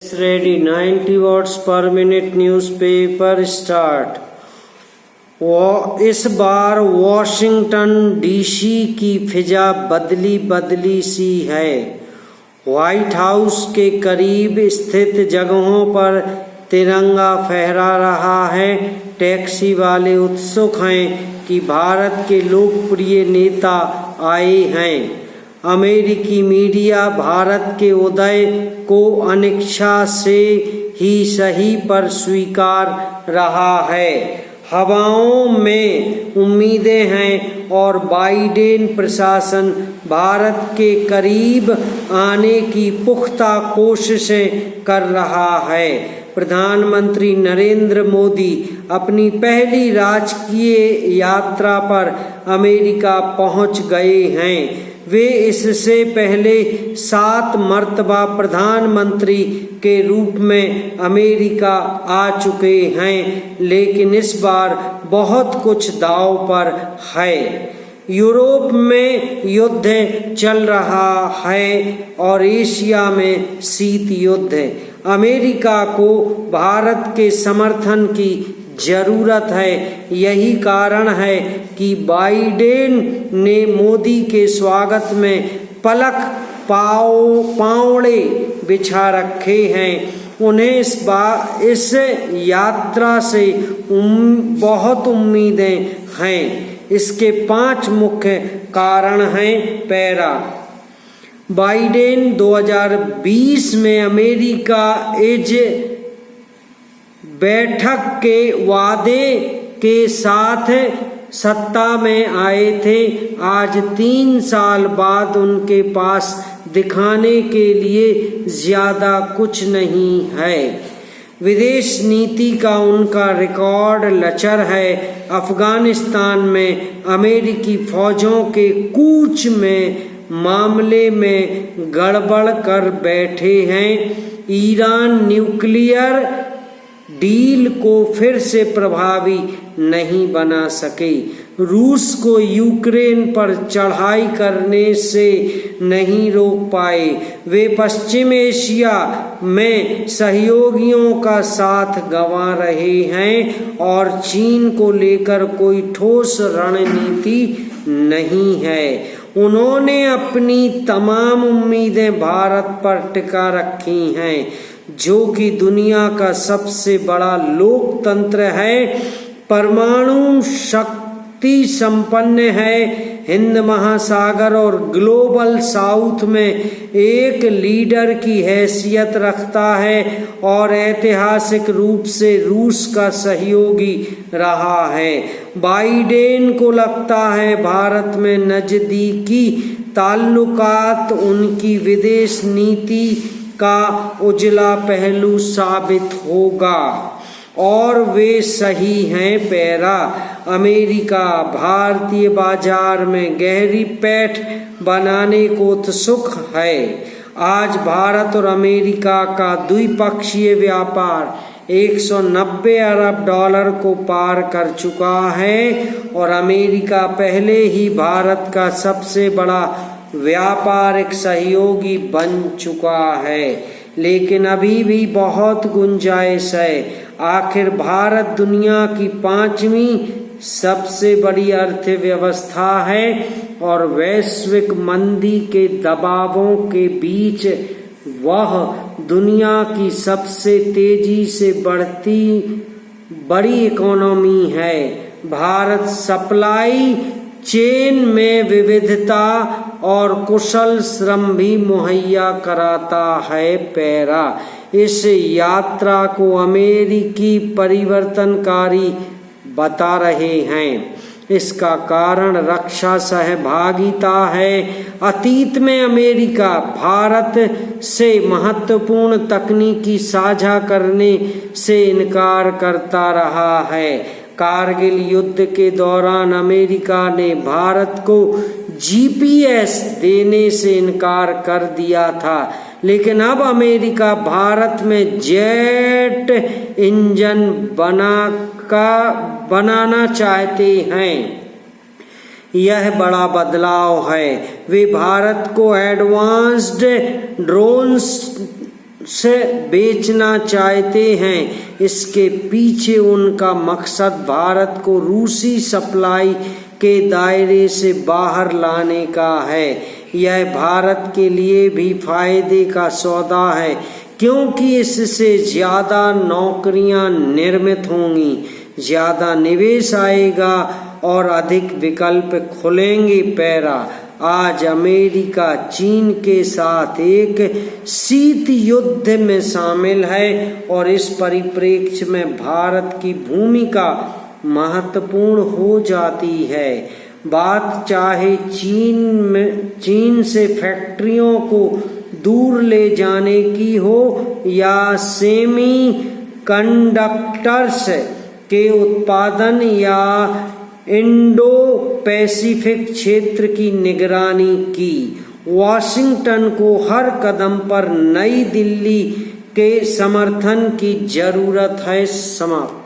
Ready 90 watts per minute newspaper start. इस बार Washington DC की फिजा बदली सी है। व्हाइट हाउस के करीब स्थित जगहों पर तिरंगा फहरा रहा है। टैक्सी वाले उत्सुक हैं कि भारत के लोकप्रिय नेता आए हैं। अमेरिकी मीडिया भारत के उदय को अनिच्छा से ही सही पर स्वीकार रहा है। हवाओं में उम्मीदें हैं और बाइडेन प्रशासन भारत के करीब आने की पुख्ता कोशिशें कर रहा है। प्रधानमंत्री नरेंद्र मोदी अपनी पहली राजकीय यात्रा पर अमेरिका पहुंच गए हैं। वे इससे पहले 7 मर्तबा प्रधानमंत्री के रूप में अमेरिका आ चुके हैं, लेकिन इस बार बहुत कुछ दांव पर है। यूरोप में युद्ध चल रहा है और एशिया में शीत युद्ध। अमेरिका को भारत के समर्थन की जरूरत है। यही कारण है कि बाइडेन ने मोदी के स्वागत में पलक पावड़े बिछा रखे हैं। उन्हें इस यात्रा से बहुत उम्मीदें हैं। इसके 5 मुख्य कारण हैं। पैरा बाइडेन 2020 में अमेरिका इज बैठक के वादे के साथ सत्ता में आए थे। आज 3 साल बाद उनके पास दिखाने के लिए ज्यादा कुछ नहीं है। विदेश नीति का उनका रिकॉर्ड लचर है। अफगानिस्तान में अमेरिकी फौजों के कूच में मामले में गड़बड़ कर बैठे हैं। ईरान न्यूक्लियर डील को फिर से प्रभावी नहीं बना सके। रूस को यूक्रेन पर चढ़ाई करने से नहीं रोक पाए। वे पश्चिम एशिया में सहयोगियों का साथ गंवा रहे हैं और चीन को लेकर कोई ठोस रणनीति नहीं है। उन्होंने अपनी तमाम उम्मीदें भारत पर टिका रखी हैं, जो कि दुनिया का सबसे बड़ा लोकतंत्र है, परमाणु शक्ति संपन्न है, हिंद महासागर और ग्लोबल साउथ में एक लीडर की हैसियत रखता है और ऐतिहासिक रूप से रूस का सहयोगी रहा है। बाइडेन को लगता है भारत में नजदीकी ताल्लुकात उनकी विदेश नीति का उजला पहलू साबित होगा और वे सही हैं। पैरा अमेरिका भारतीय बाजार में गहरी पैठ बनाने को उत्सुक है। आज भारत और अमेरिका का द्विपक्षीय व्यापार 190 अरब डॉलर को पार कर चुका है और अमेरिका पहले ही भारत का सबसे बड़ा व्यापारिक सहयोगी बन चुका है, लेकिन अभी भी बहुत गुंजाइश है। आखिर भारत दुनिया की 5वीं सबसे बड़ी अर्थव्यवस्था है और वैश्विक मंदी के दबावों के बीच वह दुनिया की सबसे तेजी से बढ़ती बड़ी इकोनॉमी है। भारत सप्लाई चेन में विविधता और कुशल श्रम भी मुहैया कराता है। पैरा इस यात्रा को अमेरिकी परिवर्तनकारी बता रहे हैं। इसका कारण रक्षा सहभागिता है। अतीत में अमेरिका भारत से महत्वपूर्ण तकनीकी साझा करने से इनकार करता रहा है। कारगिल युद्ध के दौरान अमेरिका ने भारत को GPS देने से इनकार कर दिया था, लेकिन अब अमेरिका भारत में जेट इंजन बनाना चाहते हैं। यह बड़ा बदलाव है। वे भारत को एडवांस्ड ड्रोन्स से बेचना चाहते हैं। इसके पीछे उनका मकसद भारत को रूसी सप्लाई के दायरे से बाहर लाने का है। यह भारत के लिए भी फायदे का सौदा है, क्योंकि इससे ज्यादा नौकरियां निर्मित होंगी, ज्यादा निवेश आएगा और अधिक विकल्प खुलेंगे। पैरा आज अमेरिका चीन के साथ एक शीत युद्ध में शामिल है और इस परिप्रेक्ष्य में भारत की भूमिका महत्वपूर्ण हो जाती है। बात चाहे चीन से फैक्ट्रियों को दूर ले जाने की हो या सेमी कंडक्टर्स के उत्पादन या इंडो पैसिफिक क्षेत्र की निगरानी की, वॉशिंगटन को हर कदम पर नई दिल्ली के समर्थन की जरूरत है। समाप्त।